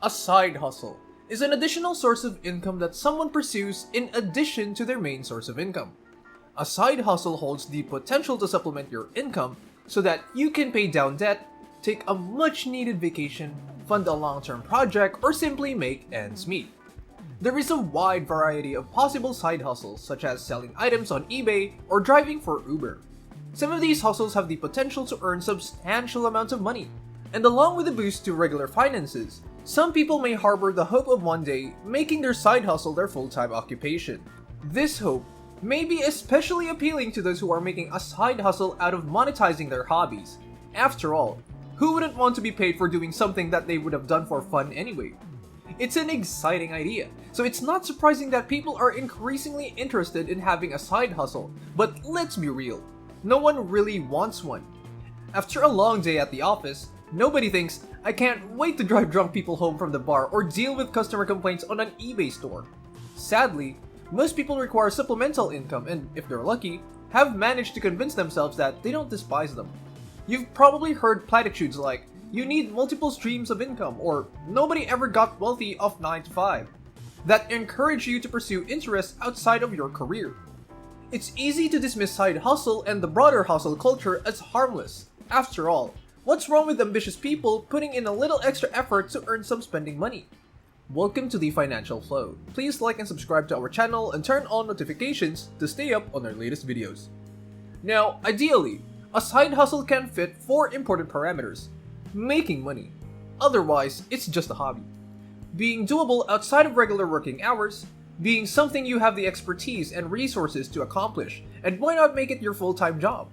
A side hustle is an additional source of income that someone pursues in addition to their main source of income. A side hustle holds the potential to supplement your income so that you can pay down debt, take a much needed vacation, fund a long-term project, or simply make ends meet. There is a wide variety of possible side hustles, such as selling items on eBay or driving for Uber. Some of these hustles have the potential to earn substantial amounts of money, and along with a boost to regular finances, some people may harbor the hope of one day making their side hustle their full-time occupation. This hope may be especially appealing to those who are making a side hustle out of monetizing their hobbies. After all, who wouldn't want to be paid for doing something that they would have done for fun anyway? It's an exciting idea, so it's not surprising that people are increasingly interested in having a side hustle. But let's be real, no one really wants one. After a long day at the office, nobody thinks, "I can't wait to drive drunk people home from the bar or deal with customer complaints on an eBay store." Sadly, most people require supplemental income and, if they're lucky, have managed to convince themselves that they don't despise them. You've probably heard platitudes like, "You need multiple streams of income," or "Nobody ever got wealthy off 9 to 5," that encourage you to pursue interests outside of your career. It's easy to dismiss side hustle and the broader hustle culture as harmless. After all, what's wrong with ambitious people putting in a little extra effort to earn some spending money? Welcome to the Financial Flow. Please like and subscribe to our channel and turn on notifications to stay up on our latest videos. Now, ideally, a side hustle can fit 4 important parameters. Making money. Otherwise, it's just a hobby. Being doable outside of regular working hours. Being something you have the expertise and resources to accomplish, and why not make it your full-time job?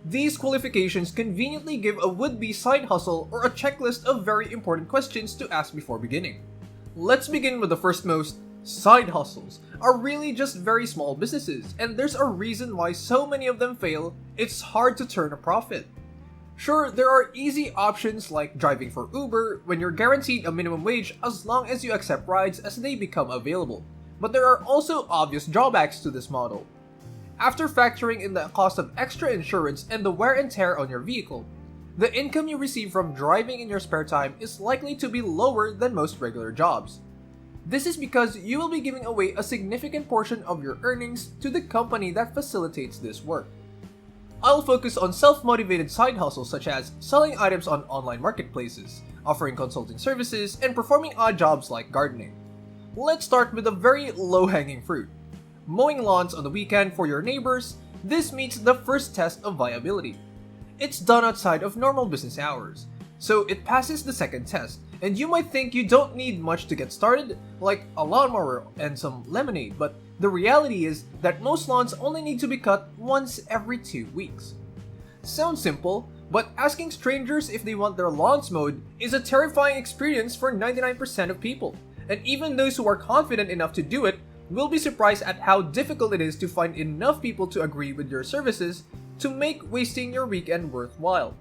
These qualifications conveniently give a would-be side hustle or a checklist of very important questions to ask before beginning. Let's begin with the first most. Side hustles are really just very small businesses, and there's a reason why so many of them fail. It's hard to turn a profit. Sure, there are easy options like driving for Uber when you're guaranteed a minimum wage as long as you accept rides as they become available. But there are also obvious drawbacks to this model. After factoring in the cost of extra insurance and the wear and tear on your vehicle, the income you receive from driving in your spare time is likely to be lower than most regular jobs. This is because you will be giving away a significant portion of your earnings to the company that facilitates this work. I'll focus on self-motivated side hustles such as selling items on online marketplaces, offering consulting services, and performing odd jobs like gardening. Let's start with a very low-hanging fruit. Mowing lawns on the weekend for your neighbors. This meets the first test of viability. It's done outside of normal business hours, so it passes the second test, and you might think you don't need much to get started, like a lawnmower and some lemonade, but the reality is that most lawns only need to be cut once every 2 weeks. Sounds simple, but asking strangers if they want their lawns mowed is a terrifying experience for 99% of people. And even those who are confident enough to do it will be surprised at how difficult it is to find enough people to agree with your services to make wasting your weekend worthwhile.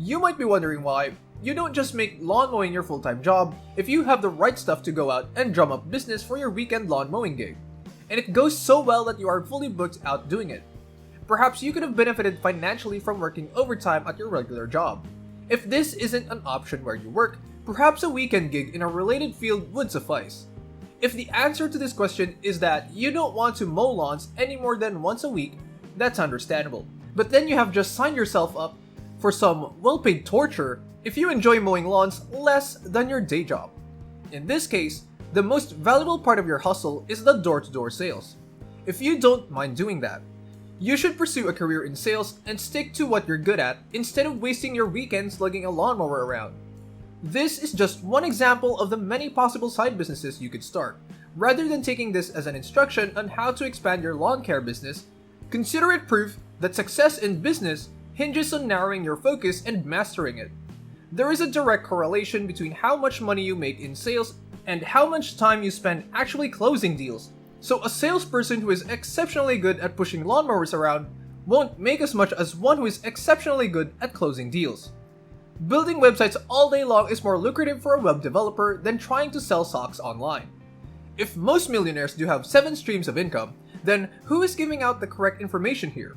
You might be wondering why you don't just make lawn mowing your full-time job if you have the right stuff to go out and drum up business for your weekend lawn mowing gig. And it goes so well that you are fully booked out doing it. Perhaps you could have benefited financially from working overtime at your regular job. If this isn't an option where you work, perhaps a weekend gig in a related field would suffice. If the answer to this question is that you don't want to mow lawns any more than once a week, that's understandable. But then you have just signed yourself up for some well-paid torture if you enjoy mowing lawns less than your day job. In this case, the most valuable part of your hustle is the door-to-door sales. If you don't mind doing that, you should pursue a career in sales and stick to what you're good at instead of wasting your weekends lugging a lawnmower around. This is just one example of the many possible side businesses you could start. Rather than taking this as an instruction on how to expand your lawn care business, consider it proof that success in business hinges on narrowing your focus and mastering it. There is a direct correlation between how much money you make in sales and how much time you spend actually closing deals. So a salesperson who is exceptionally good at pushing lawnmowers around won't make as much as one who is exceptionally good at closing deals. Building websites all day long is more lucrative for a web developer than trying to sell socks online. If most millionaires do have 7 streams of income, then who is giving out the correct information here?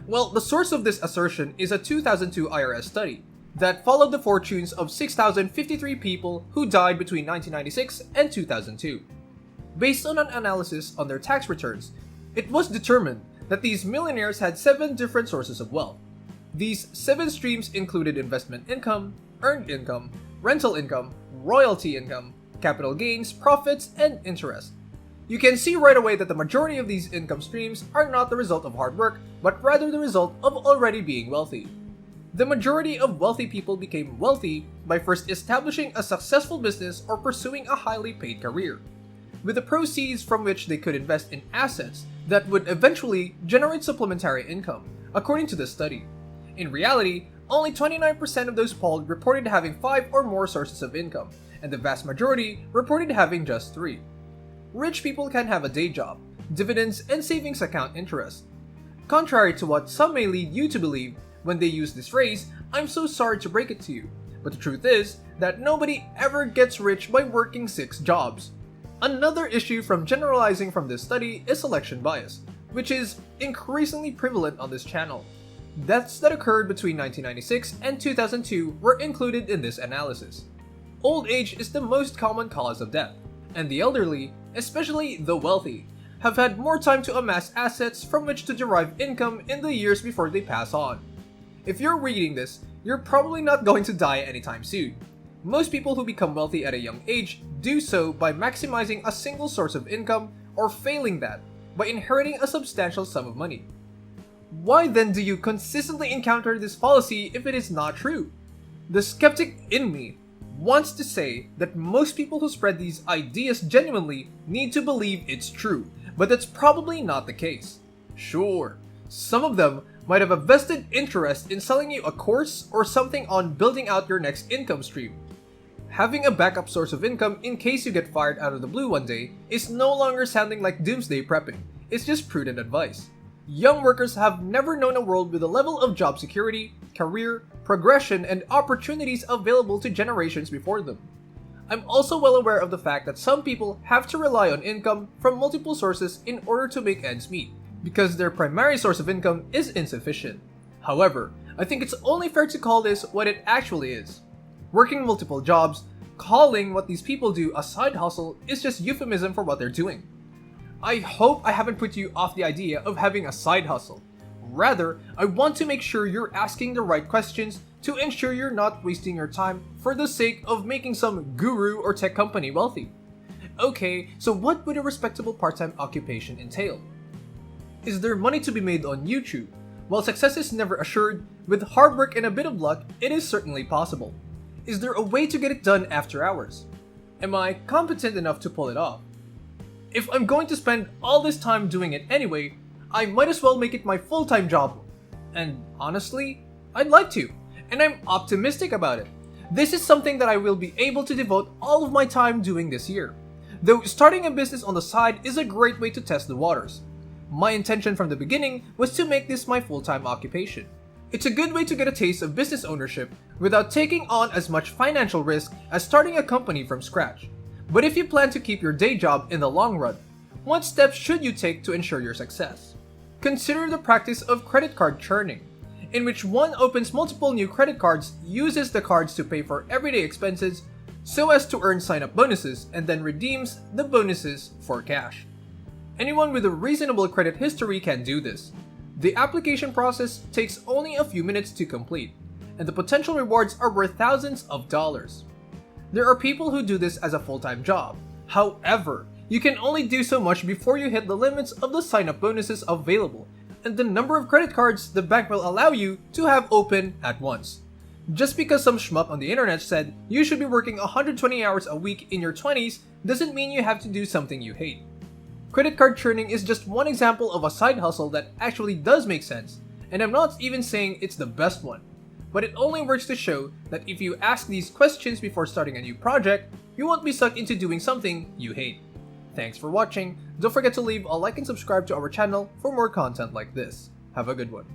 Well, the source of this assertion is a 2002 IRS study. that followed the fortunes of 6,053 people who died between 1996 and 2002. Based on an analysis on their tax returns, it was determined that these millionaires had 7 different sources of wealth. These 7 streams included investment income, earned income, rental income, royalty income, capital gains, profits, and interest. You can see right away that the majority of these income streams are not the result of hard work, but rather the result of already being wealthy. The majority of wealthy people became wealthy by first establishing a successful business or pursuing a highly paid career, with the proceeds from which they could invest in assets that would eventually generate supplementary income, according to the study. In reality, only 29% of those polled reported having 5 or more sources of income, and the vast majority reported having just 3. Rich people can have a day job, dividends, and savings account interest. Contrary to what some may lead you to believe when they use this phrase, I'm so sorry to break it to you, but the truth is that nobody ever gets rich by working 6 jobs. Another issue from generalizing from this study is selection bias, which is increasingly prevalent on this channel. Deaths that occurred between 1996 and 2002 were included in this analysis. Old age is the most common cause of death, and the elderly, especially the wealthy, have had more time to amass assets from which to derive income in the years before they pass on. If you're reading this, you're probably not going to die anytime soon. Most people who become wealthy at a young age do so by maximizing a single source of income, or failing that, by inheriting a substantial sum of money. Why then do you consistently encounter this fallacy if it is not true? The skeptic in me wants to say that most people who spread these ideas genuinely need to believe it's true, but that's probably not the case. Sure, some of them might have a vested interest in selling you a course or something on building out your next income stream. Having a backup source of income in case you get fired out of the blue one day is no longer sounding like doomsday prepping, it's just prudent advice. Young workers have never known a world with a level of job security, career, progression, and opportunities available to generations before them. I'm also well aware of the fact that some people have to rely on income from multiple sources in order to make ends meet, because their primary source of income is insufficient. However, I think it's only fair to call this what it actually is. Working multiple jobs, calling what these people do a side hustle, is just euphemism for what they're doing. I hope I haven't put you off the idea of having a side hustle. Rather, I want to make sure you're asking the right questions to ensure you're not wasting your time for the sake of making some guru or tech company wealthy. Okay, so what would a respectable part-time occupation entail? Is there money to be made on YouTube? While success is never assured, with hard work and a bit of luck, it is certainly possible. Is there a way to get it done after hours? Am I competent enough to pull it off? If I'm going to spend all this time doing it anyway, I might as well make it my full-time job. And honestly, I'd like to, and I'm optimistic about it. This is something that I will be able to devote all of my time doing this year. Though starting a business on the side is a great way to test the waters. My intention from the beginning was to make this my full-time occupation. It's a good way to get a taste of business ownership without taking on as much financial risk as starting a company from scratch. But if you plan to keep your day job in the long run, what steps should you take to ensure your success? Consider the practice of credit card churning, in which one opens multiple new credit cards, uses the cards to pay for everyday expenses so as to earn sign-up bonuses, and then redeems the bonuses for cash. Anyone with a reasonable credit history can do this. The application process takes only a few minutes to complete, and the potential rewards are worth thousands of dollars. There are people who do this as a full-time job. However, you can only do so much before you hit the limits of the sign-up bonuses available and the number of credit cards the bank will allow you to have open at once. Just because some schmuck on the internet said you should be working 120 hours a week in your 20s doesn't mean you have to do something you hate. Credit card churning is just one example of a side hustle that actually does make sense, and I'm not even saying it's the best one. But it only works to show that if you ask these questions before starting a new project, you won't be sucked into doing something you hate. Thanks for watching. Don't forget to leave a like and subscribe to our channel for more content like this. Have a good one.